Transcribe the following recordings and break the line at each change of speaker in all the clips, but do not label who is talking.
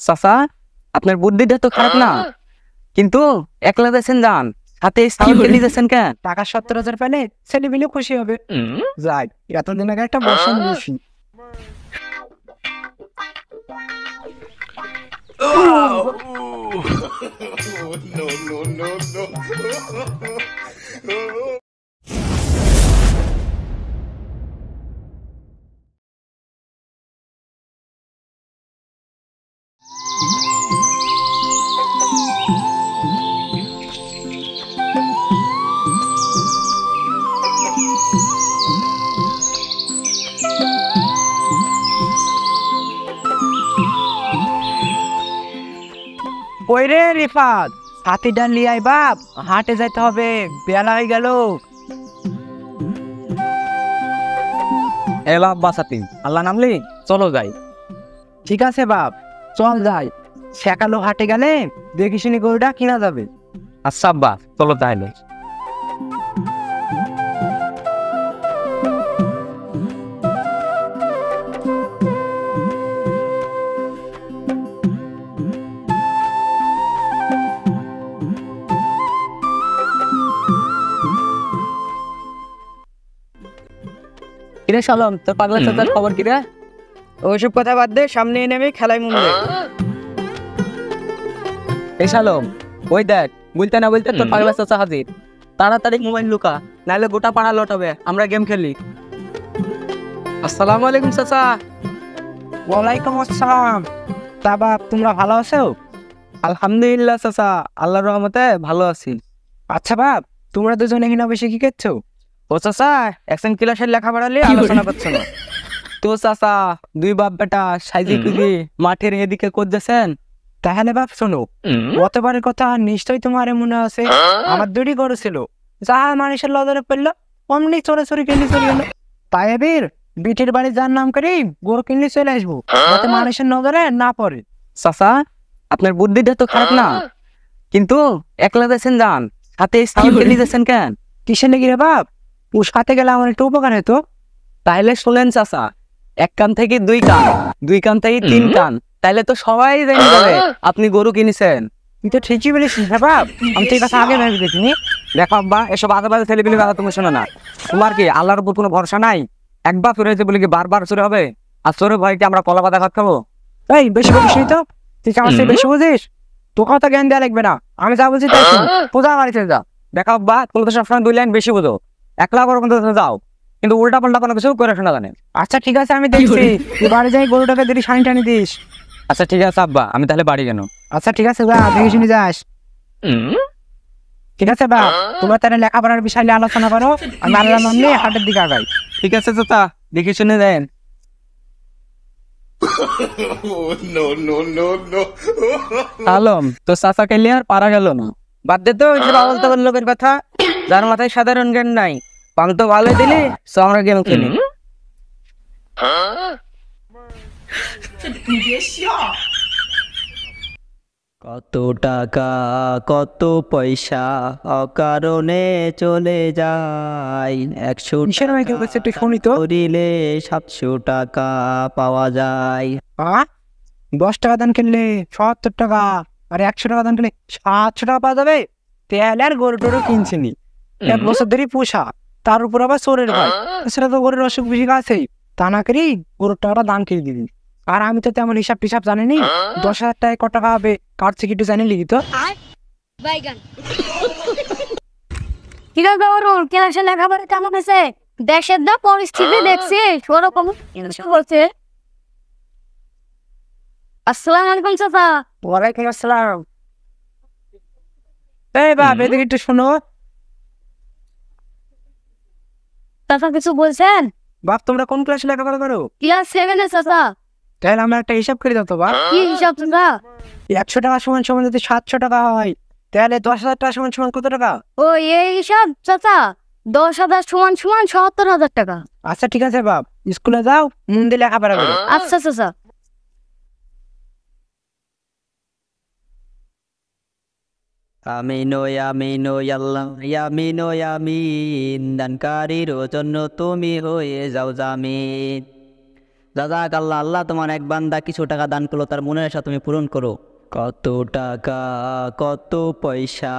চাচা, আপনার বুদ্ধিটা তো খারাপ না, কিন্তু একলা যাচ্ছেন যান, সাথে স্কাউটকে নিয়ে যাচ্ছেন কেন?
টাকা 70,000 পেলে ছেলে মিলে খুশি হবে। যাই, এতদিন আগে একটা বর্ষা নিয়েছি। কই রে রিফাত, হাতি ডাল নিয়ে আয় বাপ, হাটে যাইতে হবে, বেলা হয়ে গেল।
এলা বাসাতি, আল্লাহ নামলি, চলো যাই।
ঠিক আছে বাপ, চল যাই। সেকালো হাটে গেলে দেখি শুনি গরুটা কিনা যাবে।
আচ্ছা আব্বা, চলো তাহলে। কিরে সালম, তোর পাগলা চাচার খবর কিরে?
ওইসব কথা বাদ দে, সামনে এনে আমি খেলায় মন দে।
এই সালম, ওই দেখ, বলতে না বলতে তোর পাগলা চাচা হাজির। তাড়াতাড়ি মোবাইল লুকা, নাহলে গোটা পাড়া লটাবে, আমরা গেম খেলি। আসসালামু আলাইকুম চাচা।
ওয়ালাইকুম আসসালাম। তা বাপ, তোমরা ভালো আছো?
আলহামদুলিল্লাহ চাচা, আল্লাহর রহমতে ভালো আছি।
আচ্ছা বাপ, তোমরা দুজনে কিনা বেশি কি করছো?
ও চাচা, একজন ক্লাসের লেখাপড়া নিয়ে আলোচনা করছে না। তো চাচা, দুই বাপ বেটা সাইজি কুজি মাঠের এদিকে করতেছেন।
তাহলে বাপ শোনো, গতবারের কথা নিশ্চয়ই তোমার মনে আছে। আমার দুটি গরু ছিল, যা মানুষের নজরে পড়লো অমনি চোরে চুরি কিনে চলে গেলো। তাই এবার বিটির বাড়ি যার নাম করে গরু কিনে চলে আসবো, যাতে মানুষের নজরে না পড়ে।
চাচা, আপনার বুদ্ধিটা তো খারাপ না, কিন্তু একলা যাচ্ছেন যান, সাথে স্কাউটকে নিয়ে যাচ্ছেন কেন?
কিসের লেগে রে বাপ? পুষ খাতে গেলে আমার একটু উপকার হতো।
তাইলে শোনেন চাচা, এক কান থেকে দুই কান, দুই কান থেকে তিন কান, তাইলে তো সবাই জেনে যাবে আপনি গরু কিনেছেন।
তুই তো ঠিকই বলেছিস হ্যাঁ বাপ, আমি তো এই কথা আগে ভেবে দেখিনি।
দেখো আব্বা, এসব আজে বাজে ছেলেপিলে কথা তুমি শোনো না। তোমার কি আল্লাহর উপর কোনো ভরসা নাই? একবার চোরে হয়েছে বলে কি বারবার চোরে হবে? আর চোরে ভয় কি আমরা কলা পাতা ভাত খাবো?
এই বেশি বলিস নি তো, তুই কি আমার থেকে বেশি বুঝিস? তোর কথা জ্ঞান দেওয়া লাগবে না, আমি যা বলছি তাই শোন। পূজা বাড়িতে যা।
দেখো আব্বা, তুমি তো সবসময় দুই লাইন বেশি বোঝো, একলা বড় কিন্তু যাও, কিন্তু উল্টা পাল্টা কোনো কিছু করে শোনা জানে।
আচ্ছা ঠিক আছে, আমি দেখছি। তুই বাড়ি যাই গরুটাকে দিদি সানি টানি দিস।
আচ্ছা ঠিক আছে আব্বা, আমি তাহলে বাড়ি কেন?
আচ্ছা ঠিক আছে বা, দেখে শুনে যাস। ঠিক আছে বা, তোমরা তাহলে লেখাপড়ার বিষয় নিয়ে আলোচনা করো, আমি আল্লাহ নাম নিয়ে হাটের দিকে আগাই।
ঠিক আছে চাচা, দেখে শুনে দেন। আলম, তো চাচাকে নিয়ে আর পারা গেল না। বাদ দে তো ওইসব আবল তাবল লোকের কথা, যার মাথায় সাধারণ জ্ঞান নাই। পাম তো ভালো দিলি, সো আমরা গেম খেলি।
কত টাকা কত পয়সা অকারণে চলে যায়, 100
কিসের মাইকে বলছে একটু শুনি তো।
করিলে 700 টাকা পাওয়া যায়।
10 টাকা দান কিনলে 70 টাকা, আর 100 টাকা দান কিনলে 700 টাকা পাওয়া যাবে। তেল আর গরু টরু কিনছিনি, 1 বছর ধরে পোষা, তার উপর আবার চোরের ভয়। সেটা তো গরুর অসুখ বিসুখ আছেই, তা না করি গরুর টাকাটা দান করে দিবি। আর আমি তো তেমন হিসাব টিসাব জানিনি, 10,000 টাকায় কত টাকা হবে কার থেকে একটু জানি লিখি তো।
ঠিক আছে অরুণ, ক্লাসে লেখাপড়া কেমন হয়েছে? দেশের যা পরিস্থিতি দেখছিস ওরকম বলছে। আসসালামু আলাইকুম চাচা।
ওয়ালাইকুম আসসালাম। এই বাপ, এদিকে একটু শোনো।
চাচা কিছু বলছেন?
বাপ, তোমরা কোন ক্লাসে লেখাপড়া করো?
ক্লাস 7-এ চাচা।
তাহলে আমরা একটা হিসাব করে দাও তো বাপ।
কি হিসাব চাচা?
100 টাকা সমান সমান যদি 700 টাকা হয়, তাহলে 10,000 টাকা সমান সমান কত টাকা?
ও এই হিসাব চাচা, 10,000 সমান সমান 70,000 টাকা।
আচ্ছা ঠিক আছে বাপ, স্কুলে যাও, মন দিয়ে লেখাপড়া করো।
আচ্ছা চাচা।
আমিন ও আমিন ও আল্লাহ, আমিন ও আমিন, দানকারীর জন্য তুমি হয়ে যাও জামিন। জাযাক আল্লাহ, আল্লাহ তোমার এক বান্দা কিছু টাকা দান করলো, তার মনের আশা তুমি পূরণ করো। কত টাকা কত পয়সা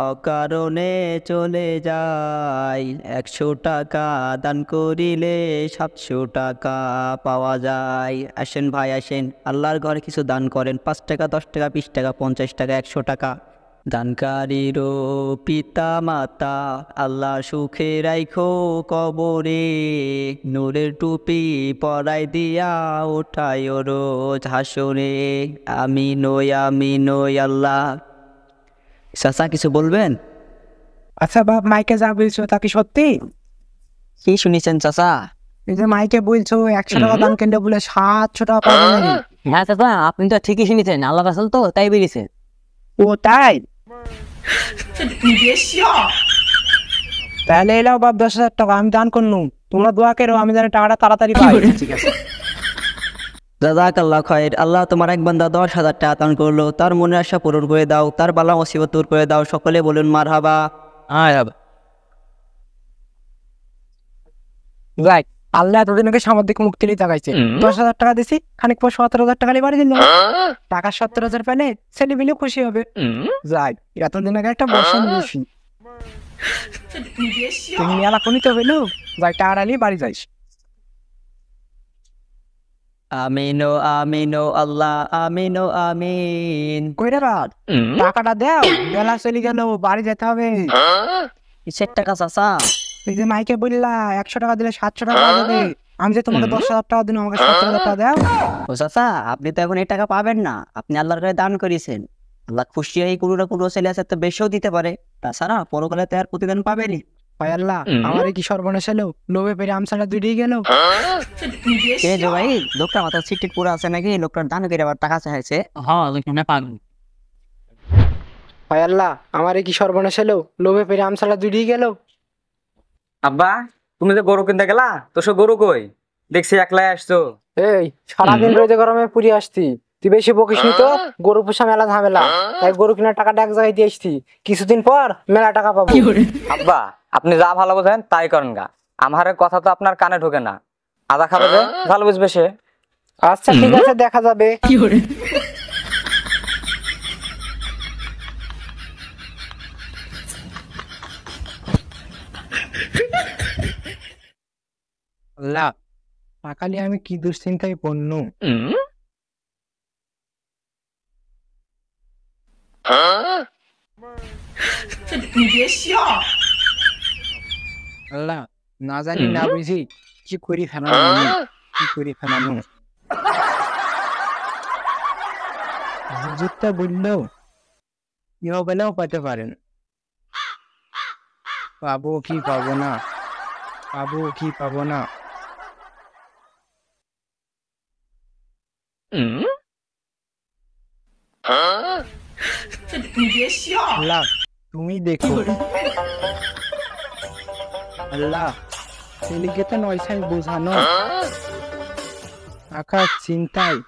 অকারণে চলে যায়, 100 টাকা দান করিলে 700 টাকা পাওয়া যায়। আসেন ভাই আসেন, আল্লাহর ঘরে কিছু দান করেন, 5 টাকা 10 টাকা 20 টাকা 50 টাকা 100 টাকা। দানকারীরও পিতা মাতা আল্লাহ সুখে রাইখো কবরে, নূরের টুপি পরাই দিয়া ওঠায় রোজ হাসরে। আমিন আল্লাহ। চাচা কিছু বলবেন?
আচ্ছা বাপ, মাইকে যা বলছো তা কি সত্যি?
কি শুনেছেন চাচা?
এই যে মাইকে বলছো 100 টাকা দান কেন্দ্র বলে 700 টাকা পাবে নাকি?
হ্যাঁ চাচা, আপনি তো ঠিকই শুনেছেন, আল্লাহ রাসূল তো তাই বেরিয়েছে।
ও তাই? তাহলে এলাও বাপ 10,000 টাকা আমি দান করলু, তোমরা দোয়া করো আমি যেন টাকাটা তাড়াতাড়ি পাই। ঠিক আছে।
জাযাক আল্লাহ খায়ের। আল্লাহ তোমার এক বান্দা 10,000 টাকা দান করলো, তার মনের আশা পূরণ করে দাও, তার বালা মুসিবত দূর করে দাও। সকলে বলুন মারহাবা।
রাইট, আল্লাহ এতদিন আগে সামাজিক মুক্তি নিয়ে তাকাইছে। 10,000 টাকা দিছি, খানিক পর 17,000 টাকা বাড়ি দিল। টাকা 17,000 পেলে ছেলে মিলে খুশি হবে। যাই, এতদিন আগে একটা বর্ষণ বেশি তুমি মেলা কমিতে হইলো, যাই টাকা নিয়ে বাড়ি যাইস।
আমিনো আমিনো আল্লাহ আমিনো আমিন।
কইরা রাত টাকাটা দাও, বেলা চলে গেল, বাড়ি যেতে হবে।
কিসের টাকা চাচা?
এই যে মাইকে বললা 100 টাকা দিলে 700 টাকা পাওয়া যাবে, আমি যে তোমাকে 10,000 টাকা দিন, আমাকে 17,000 টাকা দাও।
ও চাচা, আপনি তো এখন এই টাকা পাবেন না, আপনি আল্লাহর কাছে দান করেছেন। আল্লাহ খুশি হয়ে কোনো না কোনো ছেলে আছে তো বেশিও দিতে পারে, তাছাড়া পরকালে তো আর প্রতিদান পাবেনি।
ভাই আল্লাহ, আমার কি সর্বনাশ হলো, লোভে পেরে আমসাটা দুইটাই গেল।
কে যে ভাই, লোকটা মাথা সিট পুরো আছে নাকি? লোকটার দান করে আবার টাকা চাইছে।
হ্যাঁ লোকটা পাগল।
ভাই আল্লাহ, আমার কি সর্বনাশ হলো, লোভে পেরে আমসাটা দুইটাই গেল।
আব্বা, তুমি যে গরু কিনতে গেলা, তো সে গরু কই? দেখছি একলাই আসছো।
এই সারাদিন রোদে গরমে পুরি আসতি, তুই বেশি বকিস নি তো। গরু পোষা মেলা ঝামেলা, তাই গরু কেনার টাকাটা এক জায়গায় দিয়ে আসতি, কিছুদিন পর মেলা টাকা পাবো।
আব্বা, আপনি যা ভালো বোঝেন তাই করেন গা, আমার কথা তো আপনার কানে ঢোকে না। আদা খাবে যে ভালো বুঝবে সে।
আচ্ছা ঠিক আছে, দেখা যাবে। আল্লাহ, সকালে আমি কি দুশ্চিন্তায় পড়নু। আল্লাহ, না জানি না বুঝি কি করি ফেলানো, কি করি ফেলানো। হুজুরটা বললেও কেউ বেলাও পাইতে পারেন, পাবো কি পাবো না, পাবো কি পাবো না। আল্লাহ তুমি দেখো। আল্লাহ, ছেলেকে তো নয়সাই বোঝানো, টাকার চিন্তায়,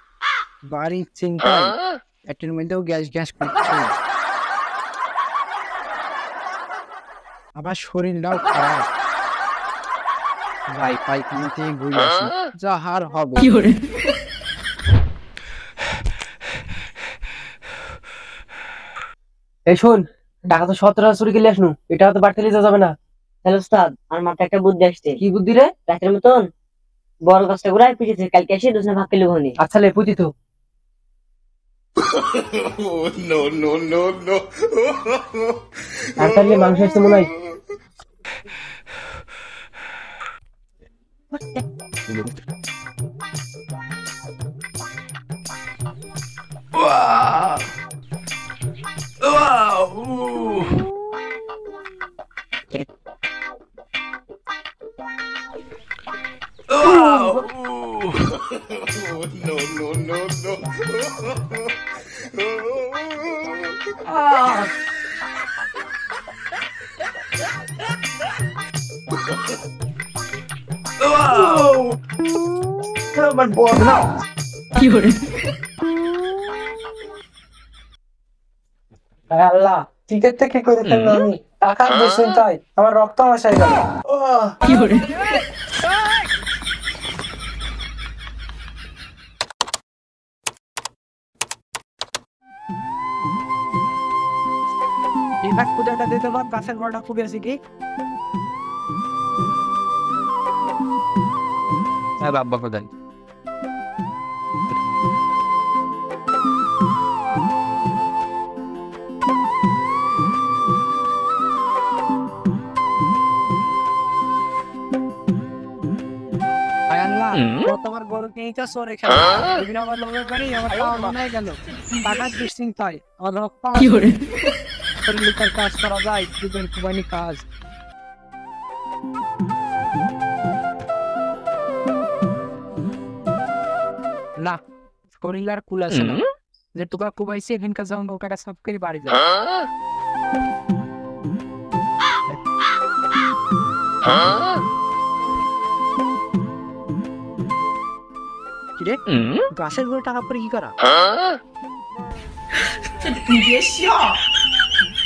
বাড়ির চিন্তায় এটার মধ্যেও গ্যাস গ্যাস করছে, আবার শরীরটাও খারাপ। ভাই পাইখানা থেকে ঘুরে আসি, যা হার হবে।
এই শোন, টাকা তো 17,000 চুরি করে আসনু, এটা তো বাড়তে নিয়ে যাবে না।
হ্যালো উস্তাদ, আমার মাথায় একটা বুদ্ধি আসছে।
কি বুদ্ধি রে?
রাতের মতন বড় গাছটা ঘুরাই পিছিয়েছে, কালকে এসে দুজনে ভাগ পেলে হনি।
আচ্ছা লে পুঁতি তো। আর তাহলে মাংস আসতে মনে হয়। আমার বড় না কি করে। আল্লাহ, টিকেট থেকে করে ফেললাম আমি, টাকার দুশ্চিন্তায় আমার রক্ত আমাশাই গেল। কি করে
এবার কুদাটা দিতে পার, গাছের গোড়াটা খুবই আছে কি?
হ্যাঁ বাবা কোথায়?
হায় আল্লাহ, কতবার গরু কিনেছে চোর এখানে। বিভিন্ন আবার লোকের বাড়ি, আমার তাও মনে গেল। টাকার দুশ্চিন্তায় আমার রক্ত লিটার কাজ করা যায়, দুজন কুবানি কাজ। না, শরীর আর কুল আছে না। যে তোকা কুবাইছে এখানকার যখন ওটা সব করে বাড়ি যায়। কিরে, গাছের গোড়ে টাকা পরে কি করা?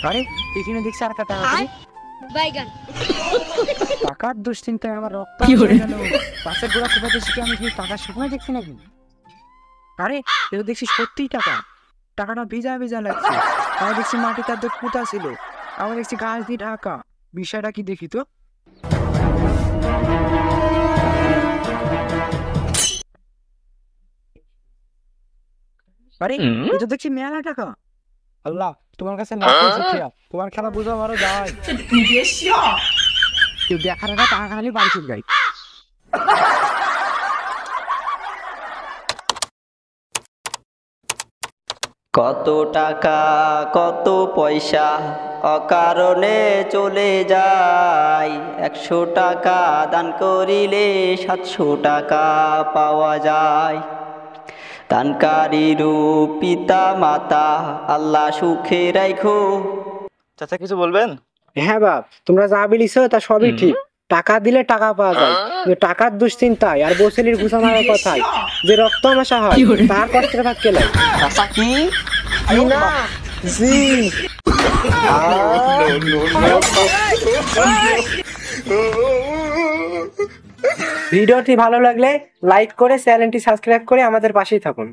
আরে এখানে দেখছি আর টাকা পরে। টাকার দুশ্চিন্তায় আমার রক্ত হয়ে গেল। গাছের গোড়া কোপাতে শিখে আমি কি টাকার স্বপ্ন দেখছি নাকি? আরে এটা দেখছি সত্যিই টাকা। টাকাটা ভিজা ভিজা লাগছে। আমি দেখছি মাটিতে অর্ধেক পুঁতা ছিল, আমি দেখছি গাছ দিয়ে ঢাকা। বিষয়টা কি দেখি তো। আরে এটা দেখছি মেলা টাকা। আল্লাহ, তোমার কাছে লাখ শুকরিয়া। তোমার খেলা বুঝা আমারও যায়। কেউ দেখার আগে টাকা খালি বাড়ি চলে যায়।
কত টাকা কত পয়সা অকারণে চলে যায়, 100 টাকা দান করিলে 700 টাকা পাওয়া যায়। দানকারীর পিতা মাতা আল্লাহ সুখে রাখো।
চাচা কিছু বলবেন?
হ্যাঁ বাপ, তোমরা যা বলিছো তা সবই ঠিক। টাকা দিলে টাকা পাওয়া যায়, কিন্তু টাকার দুশ্চিন্তায় আর বসেলির ঘুষা মারার কথায় যে রক্ত আমাশা হয়, তার কষ্টের ভাগ কে লাগে?
চাচা কি
না, জি। ভিডিওটি ভালো লাগলে লাইক করে চ্যানেলটি সাবস্ক্রাইব করে আমাদের পাশেই থাকুন।